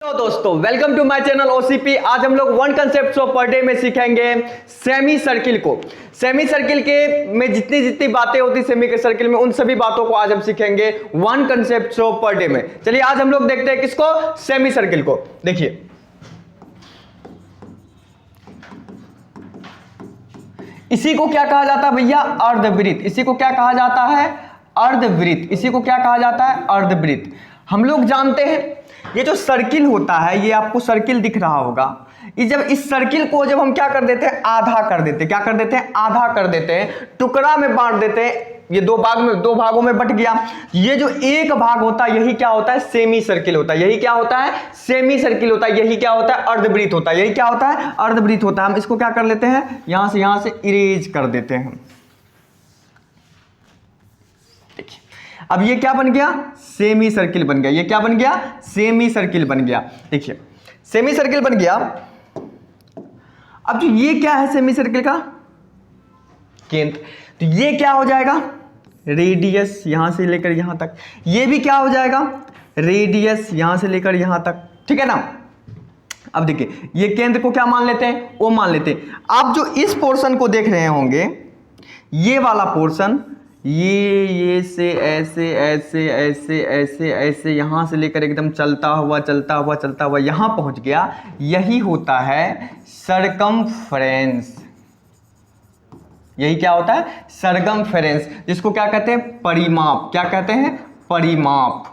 Hello दोस्तों, welcome to my channel OCP. आज हम लोग one concept of per day में सीखेंगे सेमी सर्किल को। सेमी सर्किल के में जितनी बातें होती सेमी के सर्किल में, उन सभी बातों को आज हम सीखेंगे one concept of per day में। चलिए आज हम लोग देखते हैं किसको, सेमी सर्किल को। देखिए इसी को क्या कहा जाता है भैया, अर्धवृत्त। इसी को क्या कहा जाता है, अर्धवृत्त। इसी को क्या कहा जाता है, अर्धवृत्त। हम लोग जानते हैं ये जो सर्किल होता है, ये आपको सर्किल दिख रहा होगा। ये जब इस सर्किल को जब हम क्या कर देते हैं, आधा कर देते हैं। क्या कर देते हैं, आधा कर देते हैं, टुकड़ा में बांट देते हैं। ये दो भागों में बट गया। ये जो एक भाग होता है यही क्या होता है, सेमी सर्किल होता है। यही क्या होता है, सेमी सर्किल होता है। यही क्या होता है, अर्धवृत्त होता है। यही क्या होता है, अर्धवृत्त होता है। हम इसको क्या कर लेते हैं, यहां से इरेज कर देते हैं। देखिए अब ये क्या बन गया, सेमी सर्किल बन गया। ये क्या बन गया, सेमी सर्किल बन गया। देखिए सेमी सर्किल बन गया। अब जो ये क्या है, सेमी सर्किल का केंद्र, तो ये क्या हो जाएगा, रेडियस यहां से लेकर यहां तक। ये भी क्या हो जाएगा, रेडियस यहां से लेकर यहां तक। ठीक है ना। अब देखिए ये केंद्र को क्या मान लेते हैं, ओ मान लेते हैं। आप जो इस पोर्शन को देख रहे होंगे, ये वाला पोर्शन, ये से ऐसे ऐसे ऐसे ऐसे ऐसे यहां से लेकर एकदम चलता हुआ यहां पहुंच गया। यही होता है सरकमफ्रेंस। यही क्या होता है, सरकमफ्रेंस, जिसको क्या कहते हैं, परिमाप। क्या कहते हैं, परिमाप।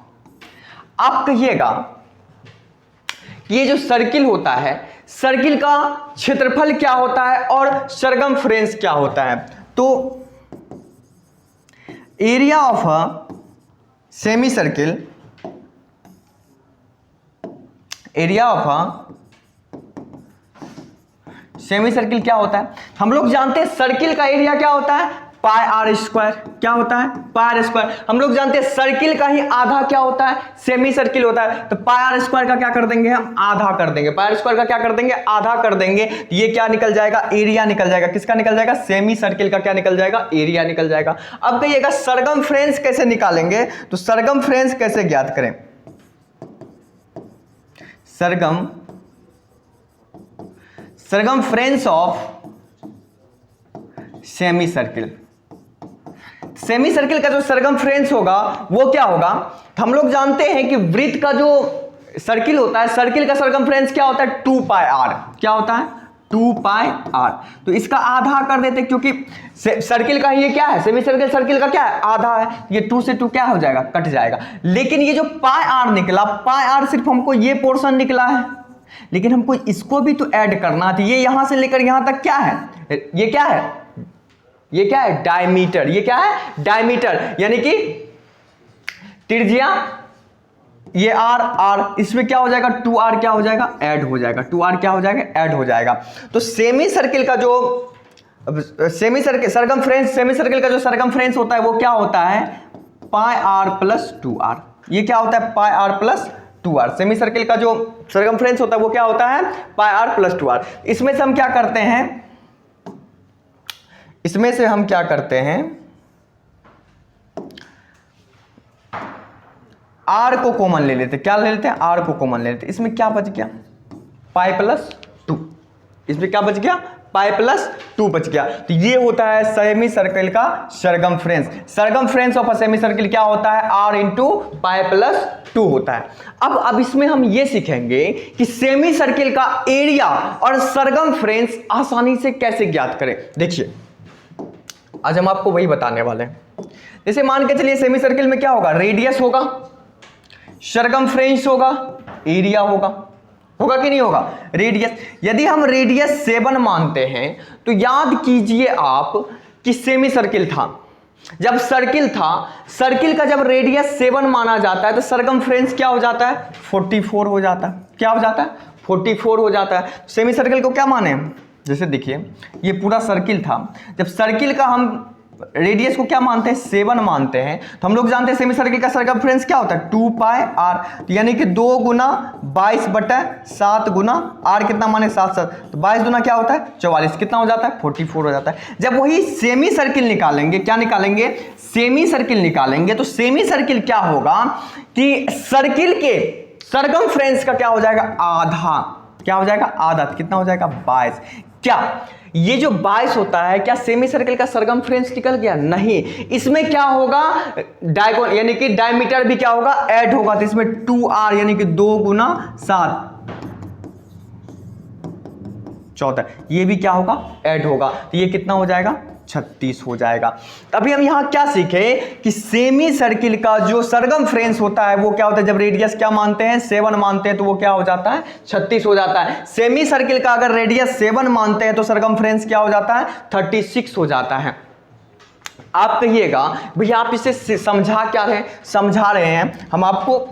आप कहिएगा कि ये जो सर्किल होता है, सर्किल का क्षेत्रफल क्या होता है और सरकमफ्रेंस क्या होता है। तो area of a semi circle, area of a semi circle क्या होता है, हम लोग जानते हैं सर्किल का एरिया क्या होता है, पाई आर स्क्वायर। क्या होता है, पाई आर स्क्वायर। हम लोग जानते हैं सर्किल का ही आधा क्या होता है, सेमी सर्किल होता है। तो पाई आर स्क्वायर का क्या कर देंगे, हम आधा कर देंगे। पाई आर स्क्वायर का क्या कर देंगे, आधा कर देंगे। ये क्या निकल जाएगा, एरिया निकल जाएगा। किसका निकल जाएगा, सेमी सर्किल का क्या निकल जाएगा, एरिया निकल जाएगा। अब कहिएगा सरकमफ्रेंस कैसे निकालेंगे, तो सरकमफ्रेंस कैसे ज्ञात करें, circumference of semi circle. Semi circle का जो सरकमफ्रेंस होगा वो क्या होगा, हम लोग जानते हैं कि वृत्त का जो सर्किल होता है, सर्किल का सरकमफ्रेंस क्या होता है, 2 पाई आर। क्या होता है, 2 पाई आर। तो इसका आधा कर देते, क्योंकि सर्किल का ये क्या है, सेमी सर्किल सर्किल का क्या है, आधा है। ये 2 से 2 क्या हो जाएगा, कट जाएगा। लेकिन ये जो पाई आर निकला, पाई आर सिर्फ हमको ये पोर्शन निकला है, लेकिन हमको इसको भी तो ऐड करना है। ये यहां से लेकर यहां तक क्या है, ये क्या है, ये क्या है, डायमीटर। ये क्या है, डायमीटर, यानी कि त्रिज्या। ये आर, इसमें क्या हो जाएगा, 2r क्या हो जाएगा, ऐड हो जाएगा। 2r क्या हो जाएगा, ऐड हो जाएगा। तो सेमी सर्किल का जो semi circle circumference, semi circle का जो सरकमफ्रेंस होता है वो क्या होता है, पाई आर प्लस 2r। ये क्या होता है, pi r plus 2r। Semi circle का जो सरकमफ्रेंस होता है वो क्या होता है, पाई आर प्लस 2r। इसमें से हम क्या करते हैं, इसमें से हम क्या करते हैं, आर को कॉमन ले लेते। क्या ले लेते हैं, आर को कॉमन ले लेते। इसमें क्या बच गया, पाई प्लस 2। इसमें क्या बच गया, पाई प्लस 2 बच गया। तो ये होता है सेमी सर्किल का circumference. Circumference of a semi circle क्या होता है, आर इंटू पाई प्लस 2 होता है। अब इसमें हम ये सीखेंगे कि सेमी सर्किल का एरिया और सरकमफ्रेंस आसानी से कैसे ज्ञात करें। देखिए आज हम आपको वही बताने वाले हैं। जैसे मान के चलिए सेमी सर्किल में क्या होगा, रेडियस होगा, सरकमफ्रेंस होगा, एरिया होगा। होगा कि नहीं होगा, रेडियस। यदि हम रेडियस 7 मानते हैं तो याद कीजिए आप कि सेमी सर्किल था, जब सर्किल था, सर्किल का जब रेडियस 7 माना जाता है तो सरकमफ्रेंस क्या हो जाता है, 44 हो जाता है। क्या हो जाता है, 44 हो जाता है। सेमी सर्किल को क्या माने, जैसे देखिए ये पूरा सर्किल था, जब सर्किल का हम रेडियस को क्या मानते हैं, 7 मानते हैं, तो हम लोग जानते हैं सेमी सर्किल का सरकमफ्रेंस क्या होता है, 2 पाई आर। यानी कि 2 गुना 22/7 गुना आर, कितना माने 7 तो 22 गुना क्या होता है 44, कितना हो जाता है 44 हो जाता है। जब वही सेमी सर्किल निकालेंगे, क्या निकालेंगे, सेमी सर्किल निकालेंगे, तो सेमी सर्किल क्या होगा कि सर्किल के सरकमफ्रेंस का क्या हो जाएगा, आधा। क्या हो जाएगा, आधा। कितना हो जाएगा, 22। क्या ये जो 22 होता है, क्या सेमी सर्किल का सरकमफ्रेंस निकल गया, नहीं। इसमें क्या होगा, डायगोनल यानी कि डायमीटर भी क्या होगा, ऐड होगा। तो इसमें 2r यानी कि 2 गुना 7 14, ये भी क्या होगा, ऐड होगा। तो ये कितना हो जाएगा, 36 हो जाएगा। अभी हम यहां क्या सीखे कि सेमी सर्किल का जो सरकमफ्रेंस होता है वो क्या होता है, जब रेडियस क्या मानते हैं, 7 मानते हैं, तो वो क्या हो जाता है, 36 हो जाता है। सेमी सर्किल का अगर रेडियस 7 मानते हैं तो सरकमफ्रेंस क्या हो जाता है, 36 हो जाता है। आप कहिएगा भैया आप इसे समझा रहे हैं, हम आपको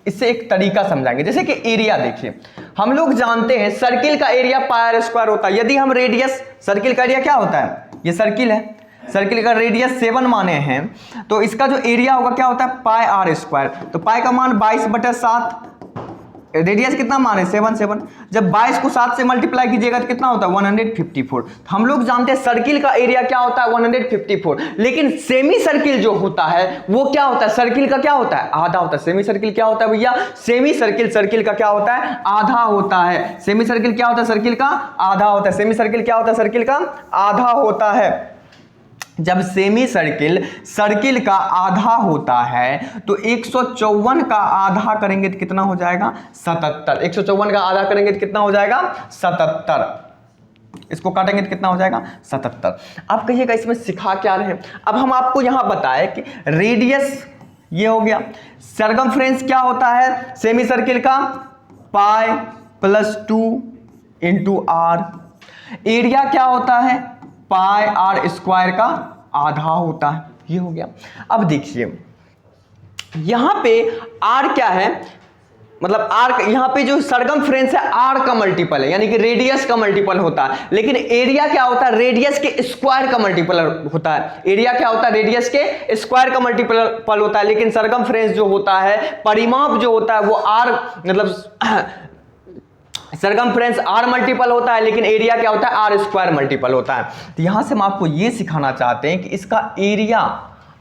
इससे एक तरीका समझाएंगे। जैसे कि एरिया देखिए, हम लोग जानते हैं सर्किल का एरिया पाई r स्क्वायर होता है। यदि हम रेडियस, सर्किल का एरिया क्या होता है, ये सर्किल है, सर्किल का रेडियस 7 माने हैं, तो इसका जो एरिया होगा क्या होता है, पाई r स्क्वायर। तो पाई का मान 22/7, रेडियस कितना माने, 7। जब 22 को 7 से मल्टीप्लाई कीजिएगा तो कितना होता है, 154। हम लोग जानते हैं सर्किल का एरिया क्या होता है, 154। लेकिन सेमी सर्किल जो होता है वो क्या होता है, सर्किल का क्या होता है, आधा होता है। सेमी सर्किल क्या होता है भैया, सेमी सर्किल सर्किल का क्या होता है, आधा होता है। सेमी सर्किल क्या होता है, सर्किल का आधा होता है। सेमी सर्किल क्या होता है, सर्किल का आधा होता है। जब सेमी सर्किल सर्किल का आधा होता है तो 154 का आधा करेंगे तो कितना हो जाएगा, 77। 154 का आधा करेंगे तो कितना हो जाएगा, 77। इसको काटेंगे तो कितना हो जाएगा, 77। आप कहिएगा इसमें सिखा क्या रहे हैं। अब हम आपको यहां बताएं कि रेडियस ये हो गया, सरकमफ्रेंस क्या होता है सेमी सर्किल का, पाई + 2 × r। एरिया क्या होता है, पाई r स्क्वायर का आधा होता है। ये हो गया। अब देखिए यहां पे r क्या है, मतलब r यहां पे जो सरकमफ्रेंस है r का मल्टीपल है, यानी कि रेडियस का मल्टीपल होता है। लेकिन एरिया क्या होता है, रेडियस के स्क्वायर का मल्टीपल होता है। एरिया क्या होता है, रेडियस के स्क्वायर का मल्टीपल होता है। लेकिन सरकमफ्रेंस जो होता है, परिमाप जो होता है वो r, मतलब सरकमफ्रेंस r मल्टीपल होता है, लेकिन एरिया क्या होता है, r स्क्वायर मल्टीपल होता है। तो यहां से हम आपको यह सिखाना चाहते हैं कि इसका एरिया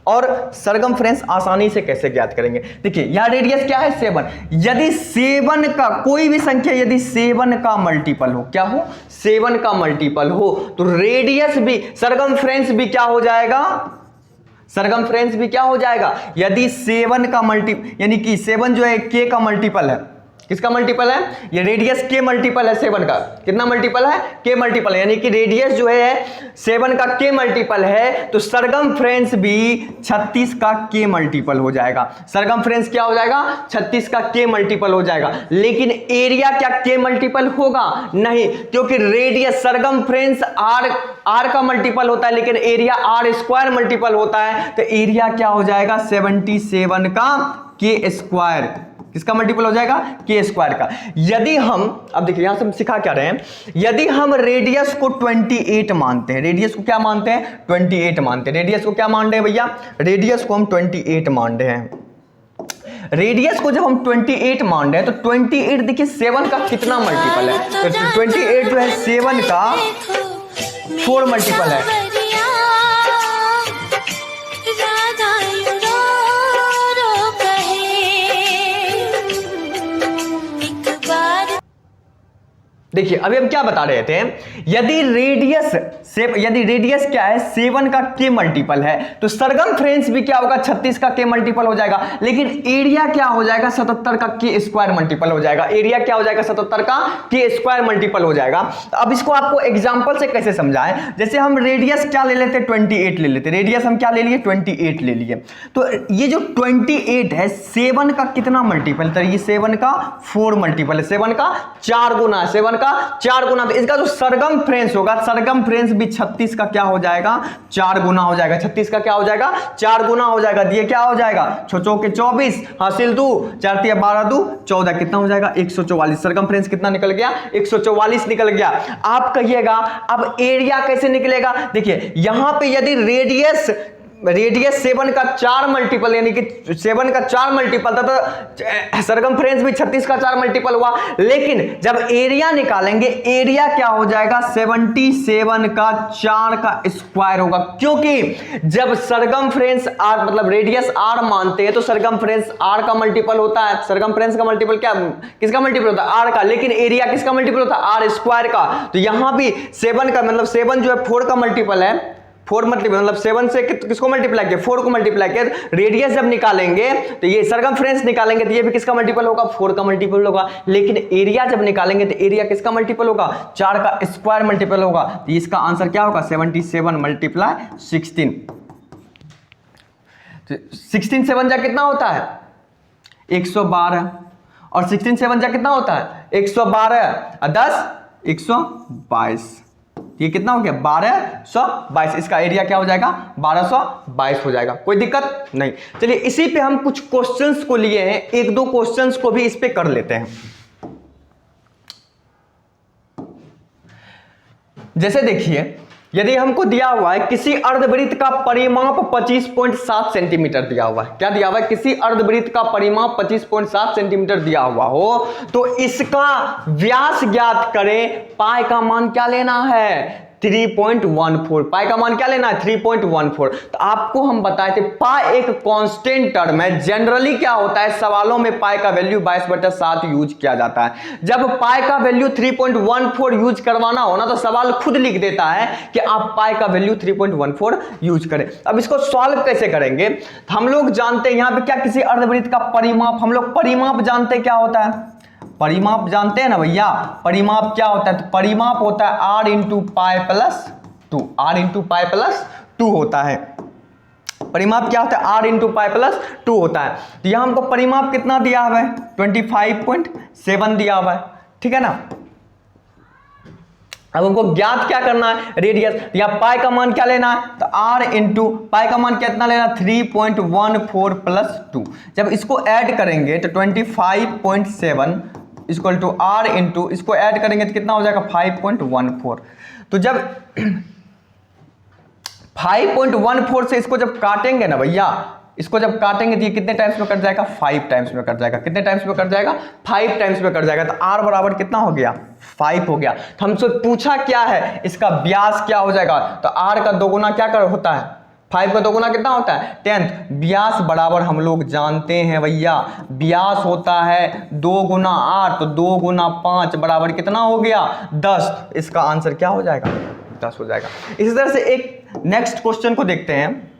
और सरकमफ्रेंस आसानी से कैसे ज्ञात करेंगे। देखिए यहां रेडियस क्या है, 7। यदि 7 का कोई भी संख्या यदि 7 का मल्टीपल हो, क्या हो, 7 का मल्टीपल हो, तो रेडियस भी, सरकमफ्रेंस भी क्या हो जाएगा, सरकमफ्रेंस भी क्या हो जाएगा। यदि 7 का यानी कि 7 जो है k का मल्टीपल है, किसका मल्टीपल है, ये रेडियस के मल्टीपल है 7 का। कितना मल्टीपल है, के मल्टीपल है, यानी कि रेडियस जो है 7 का के मल्टीपल है, तो सरकमफ्रेंस भी 36 का के मल्टीपल हो जाएगा। सरकमफ्रेंस क्या हो जाएगा, 36 का के मल्टीपल हो जाएगा। लेकिन एरिया क्या के मल्टीपल होगा, नहीं, क्योंकि रेडियस, सरकमफ्रेंस r का मल्टीपल होता है, लेकिन एरिया r स्क्वायर मल्टीपल होता है। तो एरिया क्या हो जाएगा, 77 का के स्क्वायर। किसका मल्टीपल हो जाएगा, के स्क्वायर का। यदि हम, अब देखिए यहां से हम सिखा क्या रहे हैं, यदि हम रेडियस को 28 मानते हैं, रेडियस को क्या मानते हैं, 28 मानते हैं। रेडियस को क्या मान रहे हैं भैया, रेडियस को हम 28 मान रहे हैं। रेडियस को जब हम 28 मान रहे हैं तो 28 देखिए 7 का कितना मल्टीपल है, तो 28 जो है 7 का 4 मल्टीपल है। देखिए अभी हम क्या बता रहे थे, यदि रेडियस क्या है 7 का के मल्टीपल है, तो सरकमफ्रेंस भी क्या होगा, 36 का के मल्टीपल हो जाएगा। लेकिन एरिया क्या हो जाएगा, 77 का के स्क्वायर मल्टीपल हो जाएगा। एरिया क्या हो जाएगा, 77 का के स्क्वायर मल्टीपल हो जाएगा। तो अब इसको आपको एग्जांपल से कैसे समझाएं, जैसे हम रेडियस क्या ले लेते, 28 ले लेते। रेडियस हम क्या ले लिए, 28 ले लिए। तो ये जो 28 है 7 का कितना मल्टीपल, तो ये 7 का 4 मल्टीपल है, 7 का 4 गुना, 7 का 4 गुना। तो इसका जो सरकमफ्रेंस होगा, सरकमफ्रेंस भी 36 का क्या हो जाएगा, 4 गुना हो जाएगा। 36 का क्या हो जाएगा, 4 गुना हो जाएगा। ये क्या हो जाएगा, 6 चौके 24, हासिल 2, 4 तिया 12, 2 14, कितना हो जाएगा, 144। सरकमफ्रेंस कितना निकल गया, 144 निकल गया। आप कहिएगा अब एरिया कैसे निकलेगा। देखिए यहां पे यदि रेडियस रेडियस 7 का 4 मल्टीपल, यानी कि 7 का 4 मल्टीपल था, तो सरकमफ्रेंस भी 36 का 4 मल्टीपल हुआ। लेकिन जब एरिया निकालेंगे, एरिया क्या हो जाएगा, 77 का 4 का स्क्वायर होगा, क्योंकि जब सरकमफ्रेंस r मतलब रेडियस r मानते हैं तो सरकमफ्रेंस r का मल्टीपल होता है। सरकमफ्रेंस का मल्टीपल क्या, किसका मल्टीपल होता है, r का, लेकिन एरिया किसका मल्टीपल होता है, r स्क्वायर का। तो यहां भी 7 का मतलब 7 जो है 4 का मल्टीपल है, 4 मल्टीपल मतलब 7 से किसको मल्टीप्लाई किया, 4 को मल्टीप्लाई किया। रेडियस जब निकालेंगे तो ये सरकमफ्रेंस निकालेंगे तो ये भी किसका मल्टीपल होगा, 4 का मल्टीपल होगा। लेकिन एरिया जब निकालेंगे तो एरिया किसका मल्टीपल होगा, 4 का स्क्वायर मल्टीपल होगा। तो इसका आंसर क्या होगा, 77 मल्टीप्लाई 16। 16 7 जा कितना होता है, 112, और 16 7 जा कितना होता है, 112, 10 122, ये कितना हो गया, 1222। इसका एरिया क्या हो जाएगा, 1222 हो जाएगा। कोई दिक्कत नहीं। चलिए इसी पे हम कुछ क्वेश्चंस को लिए हैं, एक दो क्वेश्चंस को भी इस पे कर लेते हैं। जैसे देखिए, यदि हमको दिया हुआ है किसी अर्धवृत्त का परिमाप 25.7 सेंटीमीटर दिया हुआ है, क्या दिया हुआ है, किसी अर्धवृत्त का परिमाप 25.7 सेंटीमीटर दिया हुआ हो, तो इसका व्यास ज्ञात करें, पाई का मान क्या लेना है, 3.14। पाई का मान क्या लेना है, 3.14। तो आपको हम बताए थे पाई एक कांस्टेंट टर्म है। जनरली क्या होता है, सवालों में पाई का वैल्यू 22/7 यूज किया जाता है। जब पाई का वैल्यू 3.14 यूज करवाना हो ना, तो सवाल खुद लिख देता है कि आप पाई का वैल्यू 3.14 यूज करें। अब इसको सॉल्व कैसे करेंगे, तो हम लोग जानते हैं यहां पे क्या, किसी अर्धवृत्त का परिमाप, हम लोग परिमाप जानते हैं क्या होता है, परिमाप जानते हैं ना भैया, परिमाप क्या होता है, तो परिमाप होता है r into pi plus 2, r into pi plus 2 होता है। परिमाप क्या होता है, r इंटू पाई प्लस 2 होता है। तो यहां हमको परिमाप कितना दिया हुआ है, 25.7 दिया हुआ है, ठीक है ना। अब हमको ज्ञात क्या करना है, रेडियस, या पाई का मान क्या लेना है, तो r इंटू पाई का मान कितना लेना, 3.14 प्लस 2। जब इसको ऐड करेंगे तो 25.7 इक्वल टू r इंटू, इसको ऐड करेंगे तो कितना हो जाएगा, 5.14। तो जब 5.14 से इसको जब काटेंगे ना भैया, इसको जब काटेंगे तो ये कितने टाइम्स में कट जाएगा, 5 टाइम्स में कट जाएगा। कितने टाइम्स में कट जाएगा, 5 टाइम्स में कट जाएगा। तो r बराबर कितना हो गया, 5 हो गया। तो हमसे पूछा क्या है, इसका व्यास क्या हो जाएगा, तो r का दोगुना क्या कर होता है, 5 का दोगुना कितना होता है, 10। व्यास बराबर हम लोग जानते हैं भैया, व्यास होता है 2 गुना 8, तो 2 गुना 5 बराबर कितना हो गया, 10। इसका आंसर क्या हो जाएगा, 10 हो जाएगा। इसी तरह से एक नेक्स्ट क्वेश्चन को देखते हैं।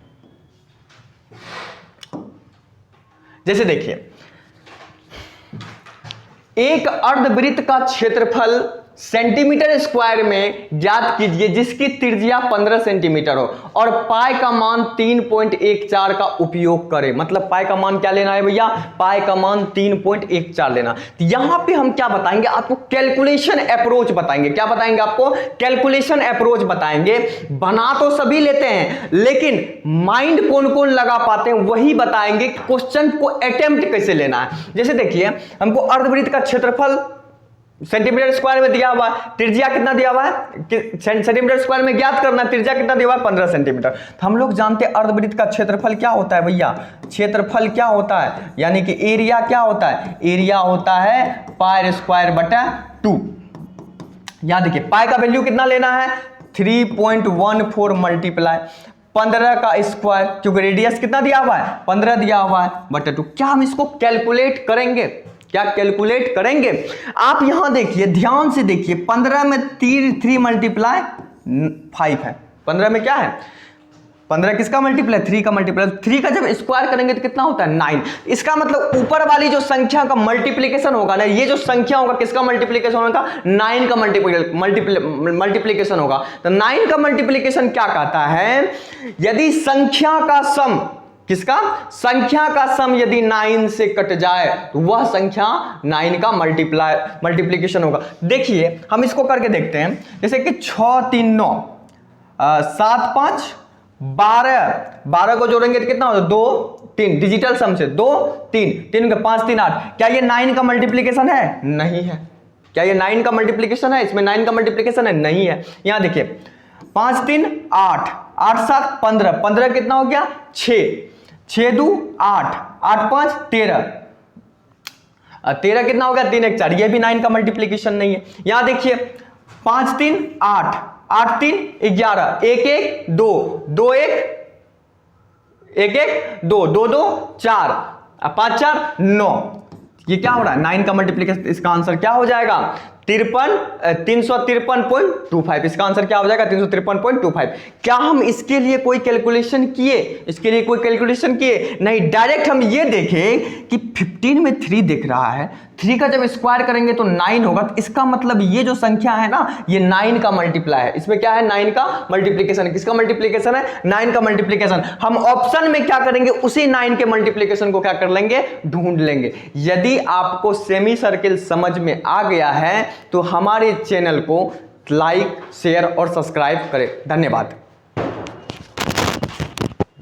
जैसे देखिए, एक अर्धवृत्त का क्षेत्रफल सेंटीमीटर स्क्वायर में ज्ञात कीजिए जिसकी त्रिज्या 15 सेंटीमीटर हो और पाई का मान 3.14 का उपयोग करें। मतलब पाई का मान क्या लेना है भैया, पाई का मान 3.14 लेना। तो यहां पे हम क्या बताएंगे आपको, कैलकुलेशन अप्रोच बताएंगे। क्या बताएंगे आपको, कैलकुलेशन अप्रोच बताएंगे। बना तो सभी लेते हैं लेकिन माइंड कौन कौन लगा पाते हैं वही बताएंगे, क्वेश्चन को अटेम्प्ट कैसे लेना है। जैसे देखिए, हमको अर्धवृत्त का क्षेत्रफल सेंटीमीटर स्क्वायर में दिया हुआ है, त्रिज्या कितना दिया हुआ है, सेंटीमीटर स्क्वायर में ज्ञात करना, त्रिज्या कितना दिया हुआ है, 15 सेंटीमीटर। तो हम लोग जानते हैं अर्धवृत्त का क्षेत्रफल क्या होता है भैया, क्षेत्रफल क्या होता है, यानी कि एरिया क्या होता है, एरिया होता है पाई स्क्वायर बटा 2। यहां देखिए पाई का वैल्यू कितना लेना है, 3.14 मल्टीप्लाई 15 का स्क्वायर, क्योंकि रेडियस कितना दिया हुआ है, 15 दिया हुआ है बटा 2। क्या हम इसको कैलकुलेट करेंगे, क्या कैलकुलेट करेंगे। आप यहां देखिए, ध्यान से देखिए, 15 में 3 मल्टीप्लाई 5 है, 15 में क्या है, 15 किसका मल्टीप्लाई, 3 का मल्टीप्लाई, 3 का जब स्क्वायर करेंगे तो कितना होता है, 9। इसका मतलब ऊपर वाली जो संख्या का मल्टीप्लीकेशन होगा ना, ये जो संख्या होगा किसका मल्टीप्लीकेशन होगा, 9 का मल्टीप्लीकेशन होगा। तो 9 का मल्टीप्लीकेशन क्या कहता है, यदि संख्या का सम, किसका, संख्या का सम यदि 9 से कट जाए तो वह संख्या 9 का मल्टीप्लीकेशन होगा। देखिए हम इसको करके देखते हैं। जैसे कि 6 3 9 7 5 12 को जोड़ेंगे तो कितना होगा, 2 3, डिजिटल सम से 2 3 3 के 5 3 8। क्या ये 9 का मल्टीप्लीकेशन है, नहीं है। क्या ये 9 का मल्टीप्लीकेशन है, इसमें 9 का मल्टीप्लीकेशन है, नहीं है। यहां देखिए 5 3 8 8 7 15, 15 कितना हो गया 6, 6 2 8, 8 5 13, 13 कितना हो गया 3 1 4, ये भी 9 का मल्टीप्लीकेशन नहीं है। यहां देखिए 5 3 8, 8 3 11, 1 1 2, 2 1 1 1 2, 2 2 4, 5 4 9, ये क्या हो रहा है 9 का मल्टीप्लीकेशन। इसका आंसर क्या हो जाएगा 353.25। इसका आंसर क्या हो जाएगा 353.25। क्या हम इसके लिए कोई कैलकुलेशन किए, इसके लिए कोई कैलकुलेशन किए नहीं, डायरेक्ट हम ये देखें कि 15 में 3 दिख रहा है, 3 का जब स्क्वायर करेंगे तो 9 होगा, तो इसका मतलब ये जो संख्या है ना ये 9 का मल्टीप्लाई है। इसमें क्या है 9 का मल्टीप्लीकेशन। किसका मल्टीप्लीकेशन है 9 का मल्टीप्लीकेशन। हम ऑप्शन में क्या करेंगे उसी 9 के मल्टीप्लीकेशन को क्या कर लेंगे ढूंढ लेंगे। यदि आपको सेमी सर्किल समझ में आ गया है तो हमारे चैनल को लाइक शेयर और सब्सक्राइब करें। धन्यवाद।